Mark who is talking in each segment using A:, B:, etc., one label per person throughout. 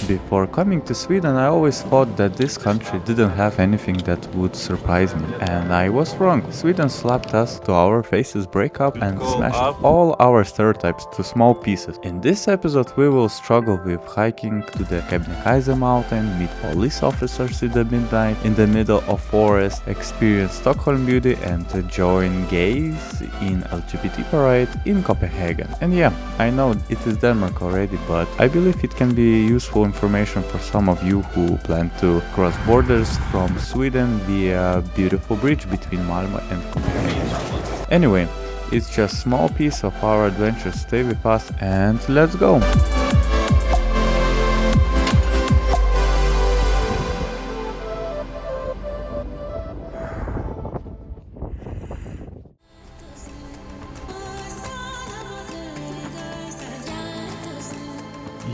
A: Before coming to Sweden, I always thought that this country didn't have anything that would surprise me. And I was wrong. Sweden slapped us to our faces, break up and smashed all our stereotypes to small pieces. In this episode we will struggle with hiking to the Kebnekaise mountain, meet police officers in the midnight in the middle of forest, experience Stockholm beauty and join gays in LGBT parade in Copenhagen. And yeah, I know it is Denmark already, but I believe it can be useful information for some of you who plan to cross borders from Sweden via beautiful bridge between Malmö and Copenhagen. Anyway, it's just a small piece of our adventure. Stay with us and let's go!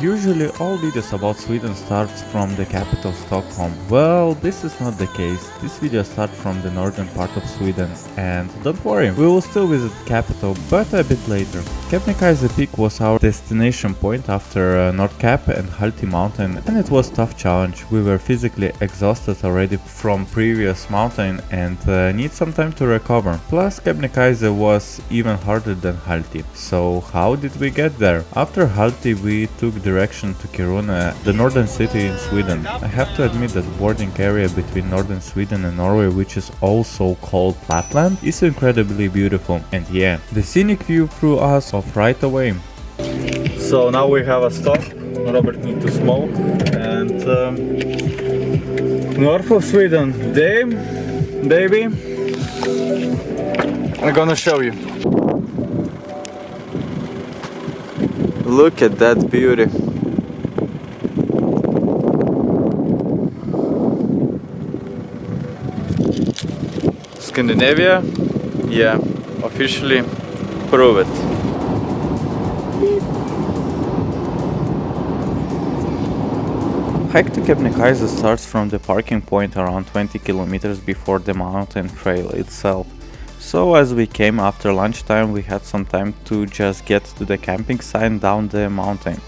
A: Usually all videos about Sweden starts from the capital Stockholm. Well, this is not the case. This video starts from the northern part of Sweden. And don't worry, we will still visit the capital, but a bit later. Kebnekaise Peak was our destination point after North Cap and Halti Mountain, and it was a tough challenge. We were physically exhausted already from previous mountain and need some time to recover. Plus Kebnekaise was even harder than Halti. So how did we get there? After Halti we took direction to Kiruna, the northern city in Sweden. I have to admit that the bordering area between northern Sweden and Norway, which is also called Lapland, is incredibly beautiful. And yeah, the scenic view threw us off right away. So now we have a stop. Robert needs to smoke. And north of Sweden, Dave, baby, I'm gonna show you. Look at that beauty. Scandinavia? Yeah, officially prove it. Hike to Kebnekaise starts from the parking point around 20 kilometers before the mountain trail itself. So as we came after lunchtime, we had some time to just get to the camping site down the mountain.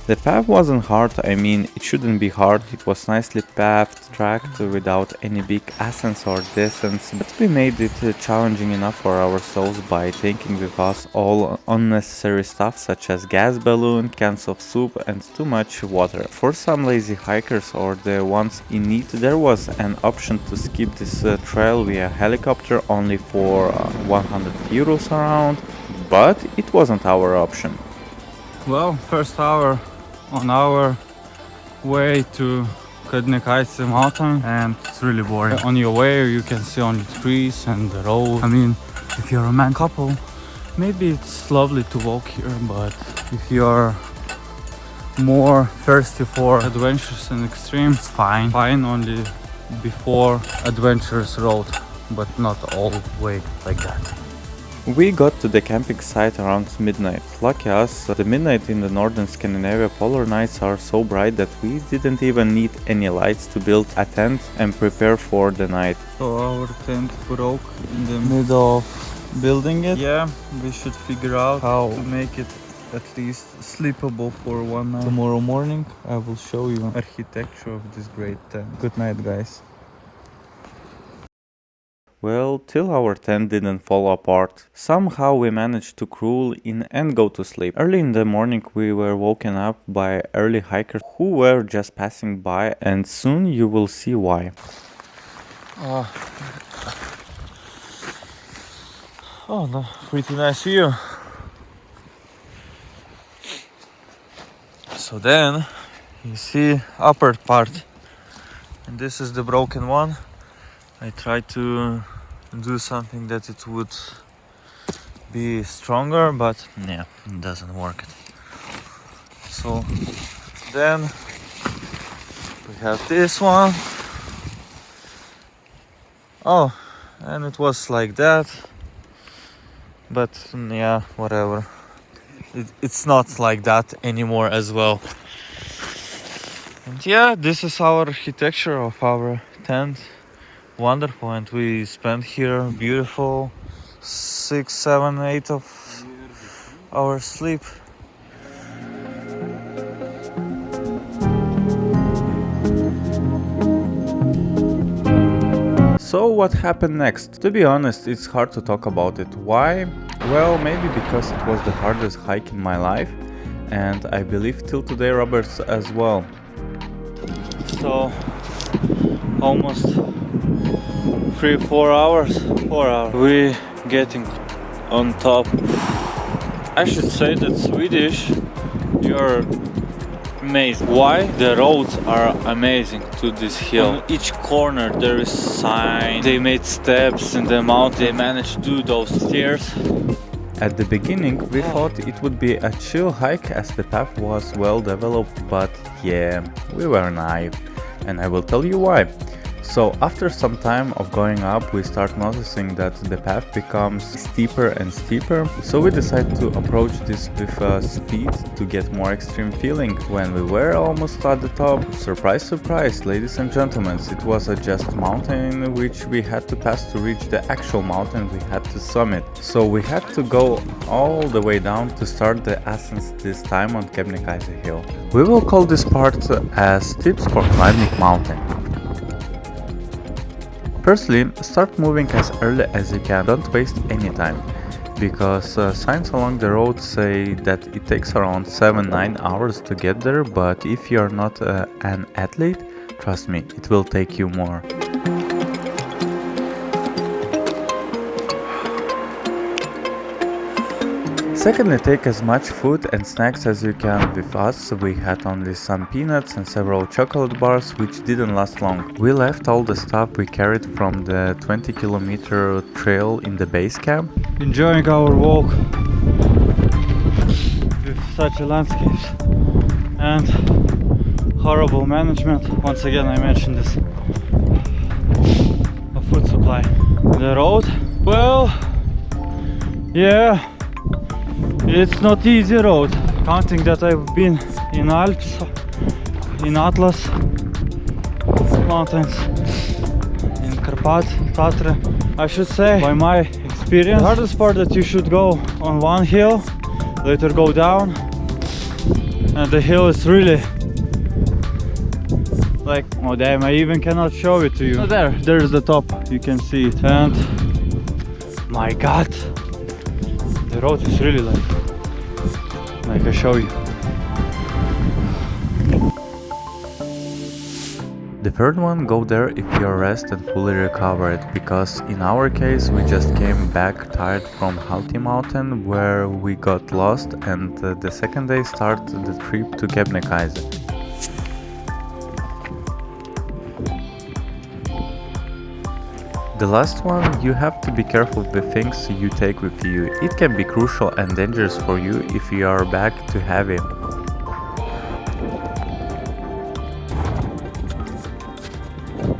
A: The path wasn't hard, I mean, it shouldn't be hard, it was nicely paved, tracked without any big ascents or descents, but we made it challenging enough for ourselves by taking with us all unnecessary stuff such as gas balloon, cans of soup and too much water. For some lazy hikers or the ones in need, there was an option to skip this trail via helicopter only for 100 euros around, but it wasn't our option.
B: Well, first hour on our way to Kebnekaise mountain, and it's really boring. On your way you can see only trees and the road. I mean, if you're a man couple, maybe it's lovely to walk here, but if you're more thirsty for adventures and extremes, it's fine. Fine only before adventurous road, but not all the way like that.
A: We got to the camping site around midnight. Lucky us, the midnight in the northern Scandinavia polar nights are so bright that we didn't even need any lights to build a tent and prepare for the night.
B: So our tent broke in the middle of building it. Yeah, we should figure out how to make it at least sleepable for one night. Tomorrow morning I will show you architecture of this great tent. Good night, guys.
A: Well, till our tent didn't fall apart. Somehow we managed to crawl in and go to sleep. Early in the morning we were woken up by early hikers who were just passing by, and soon you will see why.
B: Oh no, pretty nice view. So then you see upper part, and this is the broken one. I tried to do something that it would be stronger, but yeah, it doesn't work. So then we have this one. Oh, and it was like that, but yeah, whatever. It's not like that anymore as well. And yeah, this is our architecture of our tent. Wonderful, and we spent here beautiful 6, 7, 8 of our sleep.
A: So what happened next? To be honest, it's hard to talk about it. Why? Well, maybe because it was the hardest hike in my life, and I believe till today Robert's as well.
B: So almost 3-4 hours. 4 hours. We getting on top. I should say that Swedish, you're amazing. Why? The roads are amazing to this hill. On each corner there is sign. They made steps in the mountain. They managed to do those stairs.
A: At the beginning, we thought it would be a chill hike as the path was well developed, but yeah, we were naive, and I will tell you why. So after some time of going up, we start noticing that the path becomes steeper and steeper, so we decided to approach this with speed to get more extreme feeling. When we were almost at the top, surprise surprise, ladies and gentlemen, it was a just mountain which we had to pass to reach the actual mountain we had to summit. So we had to go all the way down to start the ascent, this time on Kebnekaise hill. We will call this part as tips for climbing mountain. Firstly, start moving as early as you can, don't waste any time, because signs along the road say that it takes around 7-9 hours to get there, but if you are not an athlete, trust me, it will take you more. Secondly, take as much food and snacks as you can. With us, we had only some peanuts and several chocolate bars, which didn't last long. We left all the stuff we carried from the 20-kilometer trail in the base camp.
B: Enjoying our walk with such a landscapes and horrible management. Once again, I mentioned this. A food supply. The road, well, yeah. It's not easy road. Counting that I've been in Alps, in Atlas mountains, in Karpat, Tatra. I should say, by my experience, the hardest part that you should go on one hill, later go down, and the hill is really like, oh damn, I even cannot show it to you. Oh, there's the top, you can see it, and my god, the road is really like I show you.
A: The third one, go there if you are rested and fully recovered, because in our case we just came back tired from Halti mountain where we got lost, and the second day started the trip to Kebnekaise. The last one, you have to be careful with the things you take with you. It can be crucial and dangerous for you if you are back too heavy.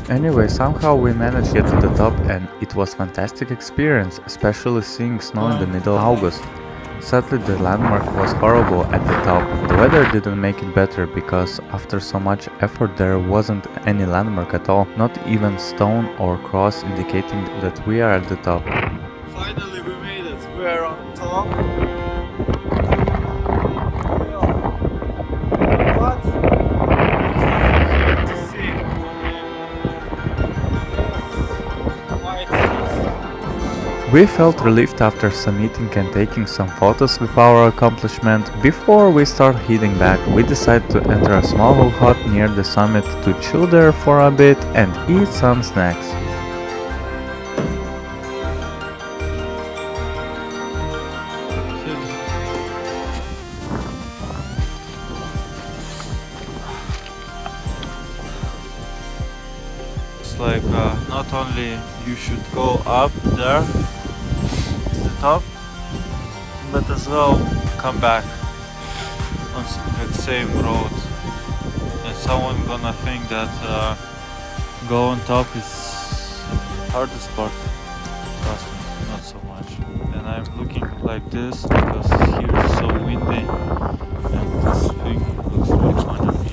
A: Anyway, somehow we managed to get to the top, and it was a fantastic experience, especially seeing snow in the middle of August. Sadly, the landmark was horrible at the top. The weather didn't make it better, because after so much effort there wasn't any landmark at all, not even stone or cross indicating that we are at the top.
B: Finally we made it, we are on top. What? To see.
A: We felt relieved after submitting and taking some photos with our accomplishment. Before we start heading back, we decided to enter a small hut near the summit to chill there for a bit and eat some snacks.
B: It's like not only you should go up there to the top, but as well come back on that same road. And someone gonna think that go on top is hardest part. Trust me, not so much. And I'm looking like this because here is so windy and this thing looks really fun on me.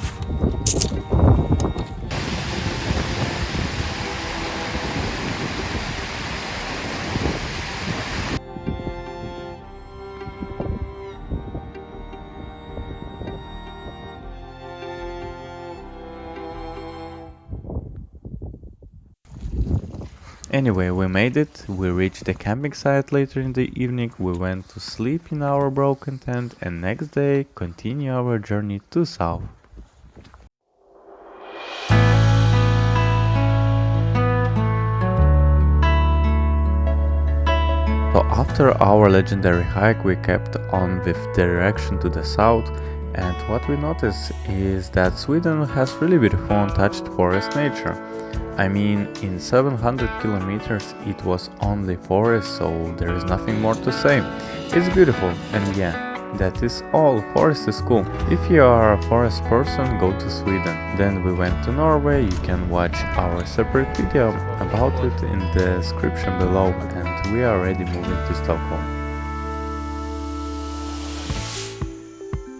A: Anyway, we made it, we reached the camping site later in the evening, we went to sleep in our broken tent and next day continue our journey to south. So after our legendary hike we kept on with direction to the south, and what we noticed is that Sweden has really beautiful untouched forest nature. I mean, in 700 kilometers it was only forest, so there is nothing more to say. It's beautiful, and yeah, that is all. Forest is cool. If you are a forest person, go to Sweden. Then we went to Norway. You can watch our separate video about it in the description below, and we are already moving to Stockholm.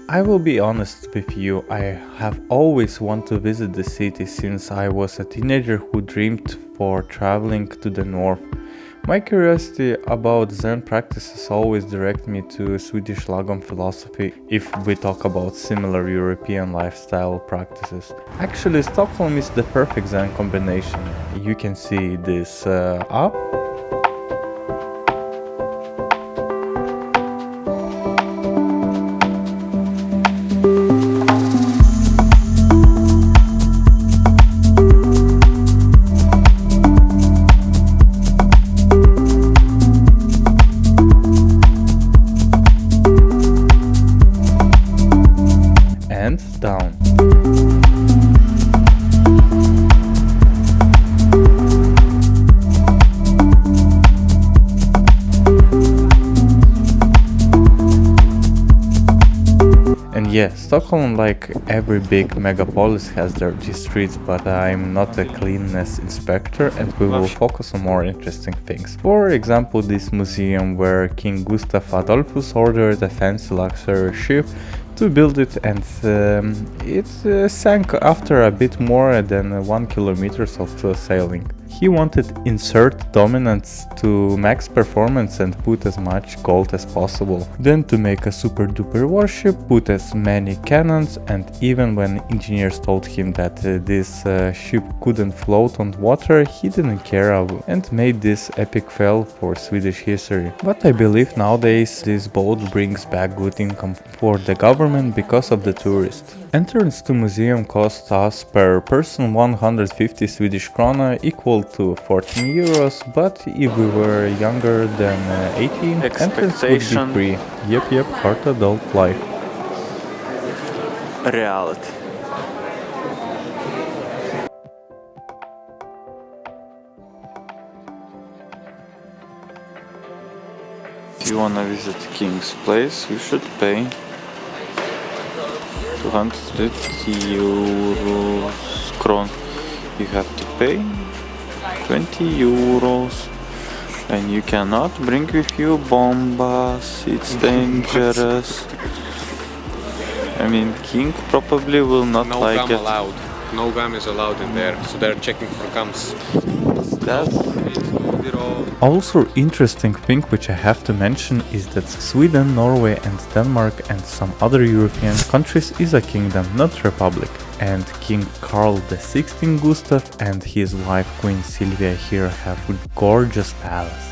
A: I will be honest with you, I have always wanted to visit the city since I was a teenager who dreamed for traveling to the north. My curiosity about Zen practices always direct me to Swedish Lagom philosophy if we talk about similar European lifestyle practices. Actually, Stockholm is the perfect Zen combination. You can see this up. Down. And yeah, Stockholm, like every big megapolis, has dirty streets, but I'm not a cleanliness inspector and we will focus on more interesting things. For example, this museum where King Gustav Adolphus ordered a fancy luxury ship to build it, and it sank after a bit more than 1 kilometer of sailing. He wanted insert dominance to max performance and put as much gold as possible. Then to make a super duper warship, put as many cannons, and even when engineers told him that this ship couldn't float on water, he didn't care and made this epic fail for Swedish history. But I believe nowadays this boat brings back good income for the government because of the tourists. Entrance to museum cost us per person 150 Swedish krona, equal to 14 euros, but if we were younger than 18, entrance would be free. Yep, hard adult life.
B: Reality. If you wanna visit King's Place, you should pay 200 euros kron. You have to pay 20 euros, and you cannot bring with you bombas, it's dangerous. I mean, King probably will not
C: no
B: like
C: gum
B: it.
C: allowed. No gum is allowed in there, so they're checking for gums.
B: That's
A: Also interesting thing which I have to mention is that Sweden, Norway and Denmark and some other European countries is a kingdom, not republic. And King Carl XVI Gustav and his wife Queen Sylvia here have a gorgeous palace.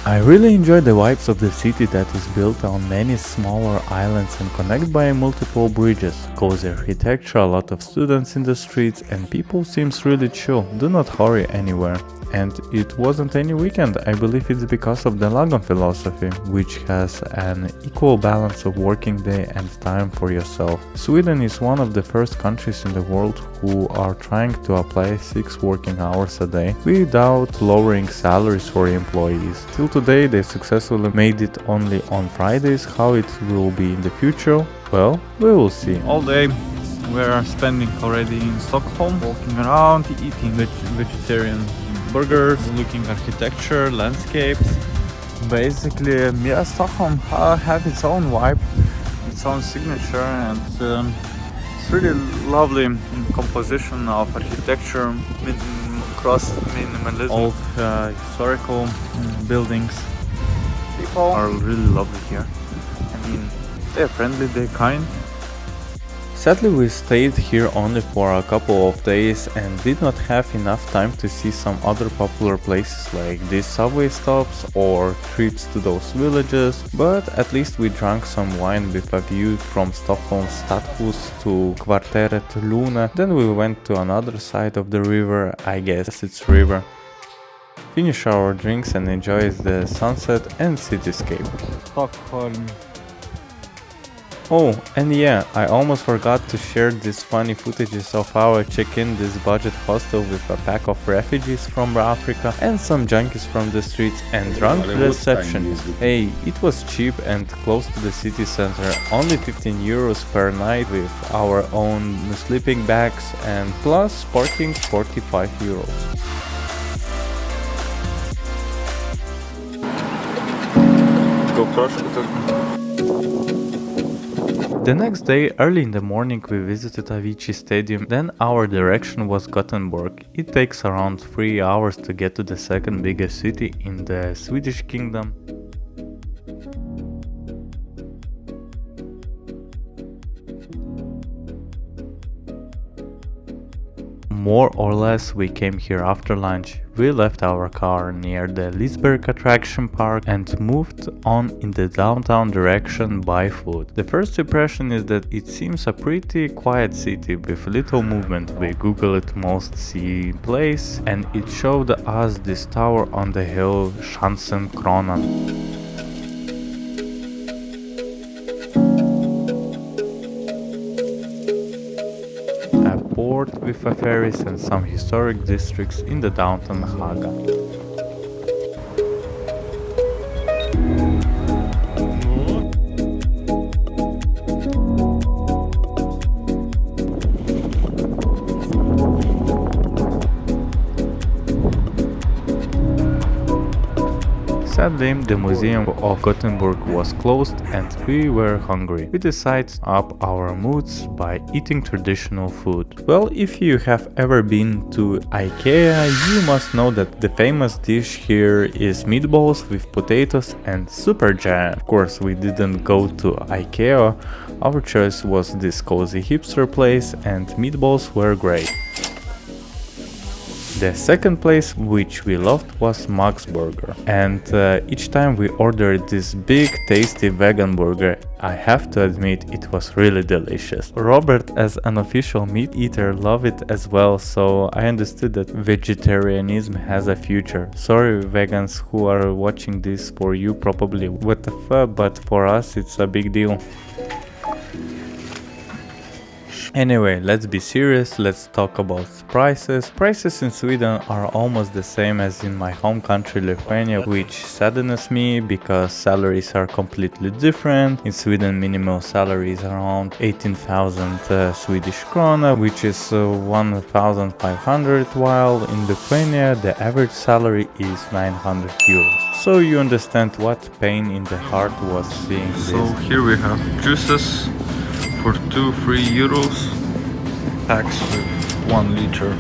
A: I really enjoy the vibes of the city that is built on many smaller islands and connected by multiple bridges. Cozy architecture, a lot of students in the streets, and people seems really chill, do not hurry anywhere. And it wasn't any weekend, I believe it's because of the Lagom philosophy, which has an equal balance of working day and time for yourself. Sweden is one of the first countries in the world who are trying to apply 6 working hours a day without lowering salaries for employees. Till today they successfully made it only on Fridays. How it will be in the future, well, we will see.
B: all day. We're spending already in Stockholm, walking around, eating vegetarian burgers, looking architecture, landscapes. Basically, yeah, Stockholm have its own vibe, its own signature, and it's really lovely composition of architecture, cross minimalism, old historical buildings. People are really lovely here. I mean, they're friendly, they're kind.
A: Sadly, we stayed here only for a couple of days and did not have enough time to see some other popular places like these subway stops or trips to those villages, but at least we drank some wine with a view from Stockholm's Stadshus to Kvarteret Luna. Then we went to another side of the river, I guess it's river. Finish our drinks and enjoy the sunset and cityscape.
B: Stockholm.
A: Oh, and yeah, I almost forgot to share these funny footages of our check-in this budget hostel with a pack of refugees from Africa and some junkies from the streets and drunk receptionists. Hey, it was cheap and close to the city center, only 15 euros per night with our own sleeping bags and plus parking 45 euros. The next day, early in the morning, we visited Avicii Stadium, then our direction was Gothenburg. It takes around 3 hours to get to the second biggest city in the Swedish kingdom. More or less we came here after lunch. We left our car near the Liseberg attraction park and moved on in the downtown direction by foot. The first impression is that it seems a pretty quiet city with little movement. We googled most seen place and it showed us this tower on the hill Schanzenkronan. With a ferries and some historic districts in the downtown Haga. Sadly, the Museum of Gothenburg was closed and we were hungry. We decided to up our moods by eating traditional food. Well, if you have ever been to IKEA, you must know that the famous dish here is meatballs with potatoes and super jam. Of course, we didn't go to IKEA. Our choice was this cozy hipster place and meatballs were great. The second place which we loved was Max Burger, and each time we ordered this big tasty vegan burger, I have to admit it was really delicious. Robert, as an official meat eater, loved it as well, so I understood that vegetarianism has a future. Sorry vegans who are watching this, for you probably what the fuck, but for us it's a big deal. Anyway, let's be serious, let's talk about prices. Prices in Sweden are almost the same as in my home country Lithuania, which saddens me because salaries are completely different. In Sweden, minimum salary is around 18,000 Swedish krona, which is 1,500, while in Lithuania the average salary is 900 euros. So you understand what pain in the heart was seeing this.
B: So here we have juices for 2-3 euros, packs with 1 liter.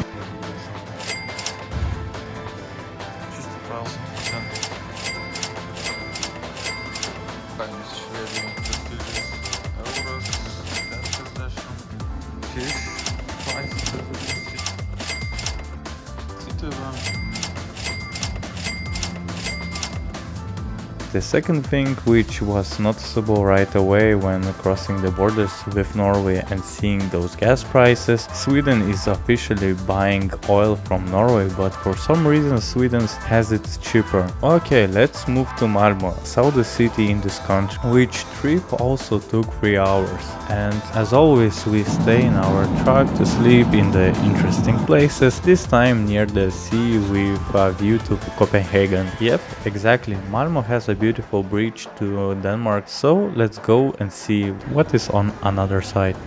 A: The second thing which was noticeable right away when crossing the borders with Norway and seeing those gas prices, Sweden is officially buying oil from Norway, but for some reason Sweden has it cheaper. Okay, let's move to Malmö, southern city in this country, which trip also took 3 hours. And as always we stay in our truck to sleep in the interesting places, this time near the sea with a view to Copenhagen. Yep, exactly, Malmö has a beautiful bridge to Denmark, so let's go and see what is on another side.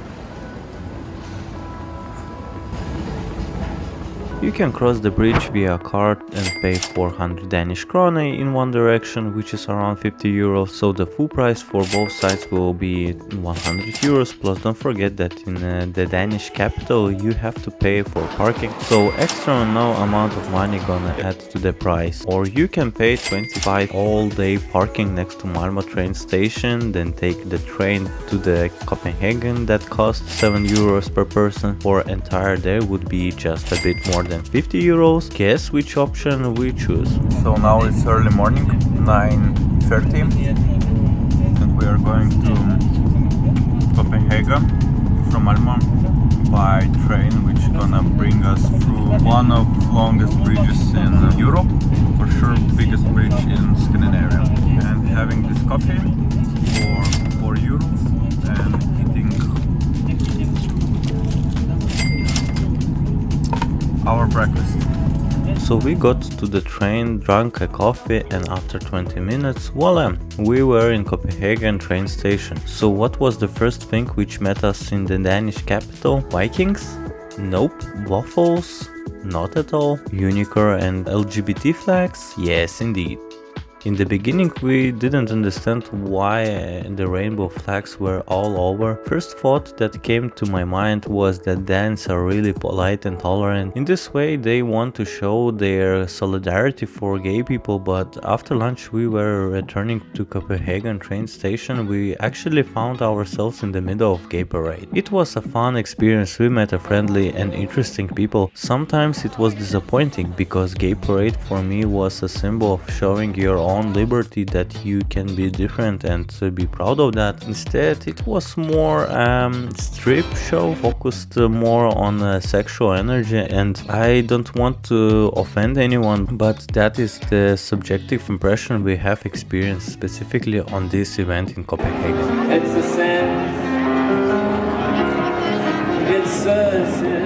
A: You can cross the bridge via cart and pay 400 Danish krone in one direction, which is around 50 euros, so the full price for both sides will be 100 euros, plus don't forget that in the Danish capital you have to pay for parking, so extra no amount of money gonna add to the price. Or you can pay 25 all day parking next to Malmö train station, then take the train to the Copenhagen that costs 7 euros per person. For entire day would be just a bit more than 50 euros. Guess which option we choose.
B: So now it's early morning, 9:30, and we are going to Copenhagen from Malmö by train, which is gonna bring us through one of longest bridges in Europe, for sure biggest bridge in Scandinavia. And having this coffee for 4 euros and eating our breakfast.
A: So we got to the train, drank a coffee, and after 20 minutes, voila, we were in Copenhagen train station. So what was the first thing which met us in the Danish capital? Vikings? Nope. Waffles? Not at all. Unicorn and LGBT flags? Yes, indeed. In the beginning we didn't understand why the rainbow flags were all over. First thought that came to my mind was that Danes are really polite and tolerant. In this way they want to show their solidarity for gay people, but after lunch we were returning to Copenhagen train station. We actually found ourselves in the middle of gay parade. It was a fun experience. We met a friendly and interesting people. Sometimes it was disappointing because gay parade for me was a symbol of showing your own liberty, that you can be different and be proud of that. Instead it was more strip show, focused more on sexual energy, and I don't want to offend anyone, but that is the subjective impression we have experienced specifically on this event in Copenhagen.
D: It's a sin. It's a sin.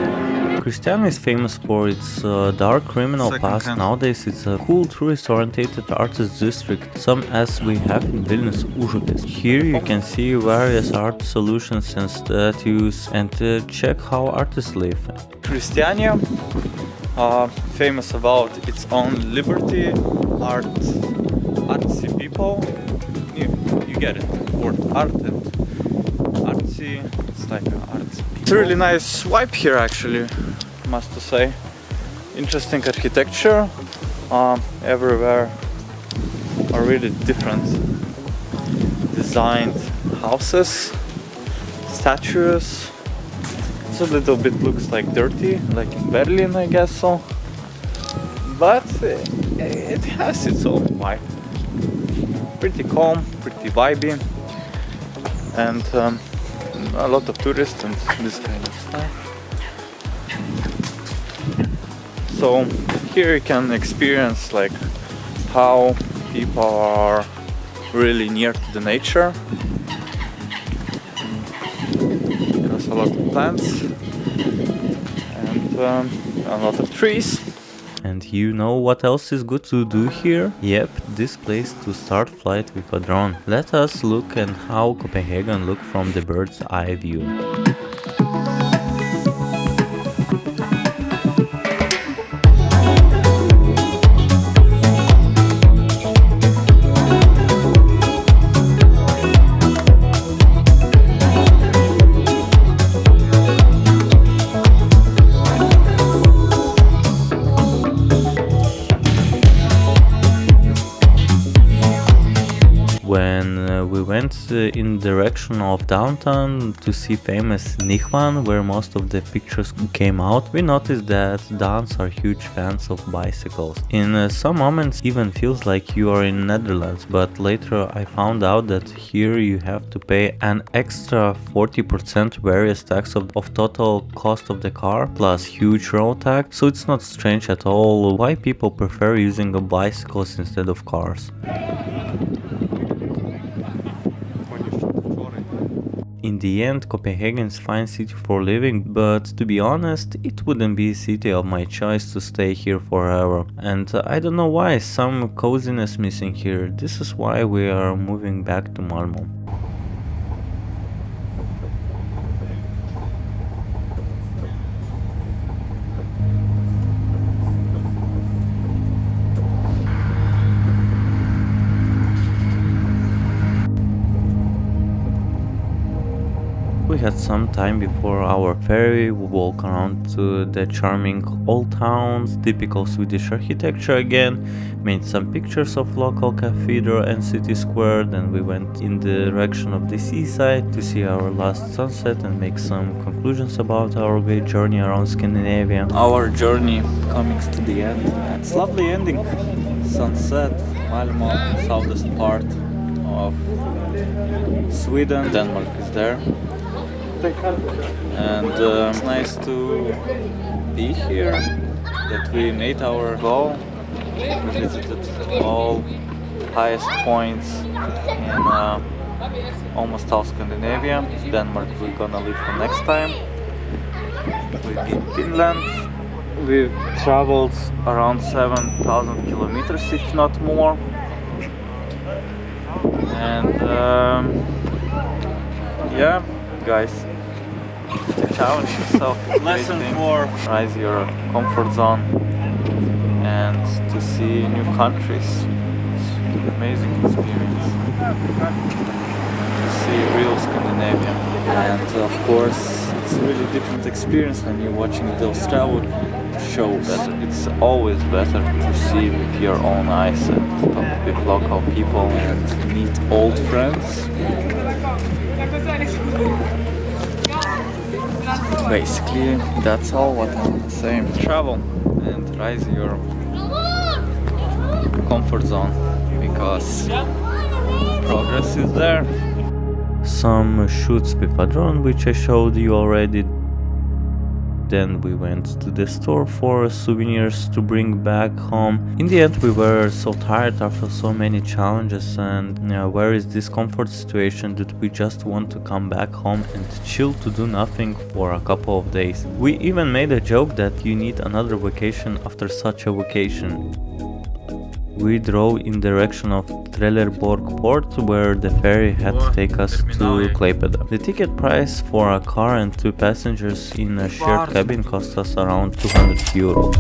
A: Christiania is famous for its dark criminal past. Nowadays it's a cool tourist-oriented artist district, some as we have in Vilnius Užupis. Here you can see various art solutions and statues, and check how artists live.
B: Christiania, famous about its own liberty, artsy people. You get it, word art and artsy, it's like art. It's a really nice vibe here actually, must to say. Interesting architecture, everywhere are really different designed houses, statues. It's a little bit looks like dirty, like in Berlin I guess so, but it has its own vibe. Pretty calm, pretty vibey, and a lot of tourists and this kind of stuff. So here you can experience like how people are really near to the nature. There's a lot of plants and a lot of trees.
A: And you know what else is good to do here? Yep, this place to start flight with a drone. Let us look at how Copenhagen look from the bird's eye view. When we went in direction of downtown to see famous Nyhvan, where most of the pictures came out, we noticed that Danes are huge fans of bicycles. In some moments even feels like you are in Netherlands, but later I found out that here you have to pay an extra 40% various tax of total cost of the car, plus huge road tax, so it's not strange at all why people prefer using bicycles instead of cars. In the end, Copenhagen is a fine city for living, but to be honest, it wouldn't be a city of my choice to stay here forever. And I don't know why, some coziness missing here. This is why we are moving back to Malmö. we had some time before our ferry. We walked around to the charming old towns, typical Swedish architecture again, made some pictures of local cathedral and city square, then we went in the direction of the seaside to see our last sunset and make some conclusions about our great journey around Scandinavia.
E: Our journey coming to the end. It's lovely ending. Sunset, Malmö, southest part of Sweden. Denmark is there. And it's nice to be here, that we made our goal. We visited all highest points in almost all Scandinavia. Denmark we're gonna leave for next time. We did Finland. We traveled around 7,000 kilometers, if not more. And yeah, guys, to challenge yourself. Lesson 4: rise your comfort zone and to see new countries. It's an amazing experience to see real Scandinavia. And of course, it's a really different experience when you're watching those travel shows. It's always better to see with your own eyes and talk with local people and meet old friends. Basically, that's all what I'm saying. Travel and rise your comfort zone, because progress is there.
A: Some shoots with a drone, which I showed you already. Then we went to the store for souvenirs to bring back home. In the end, we were so tired after so many challenges, and where is this comfort situation that we just want to come back home and chill to do nothing for a couple of days. We even made a joke that you need another vacation after such a vacation. We drove in direction of Trelleborg port, where the ferry had to take us to Klaipeda. The ticket price for a car and 2 passengers in a shared cabin cost us around 200 euros.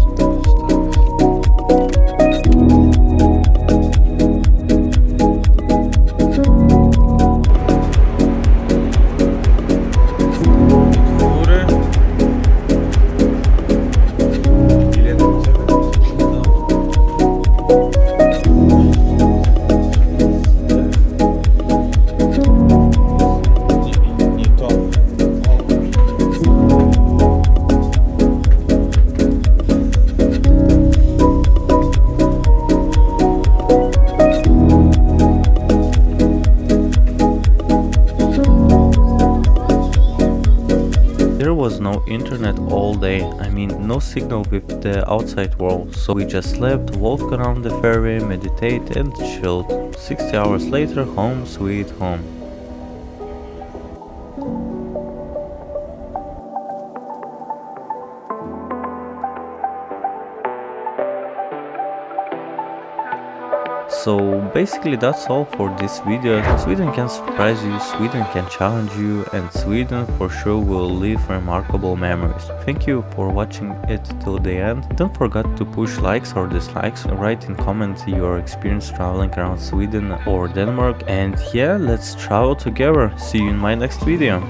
A: Was no internet all day, I mean no signal with the outside world, so we just slept, walked around the ferry, meditate and chilled. 60 hours later, home sweet home. So basically that's all for this video. Sweden can surprise you, Sweden can challenge you, and Sweden for sure will leave remarkable memories. Thank you for watching it till the end. Don't forget to push likes or dislikes, write in comments your experience traveling around Sweden or Denmark, and yeah, let's travel together. See you in my next video.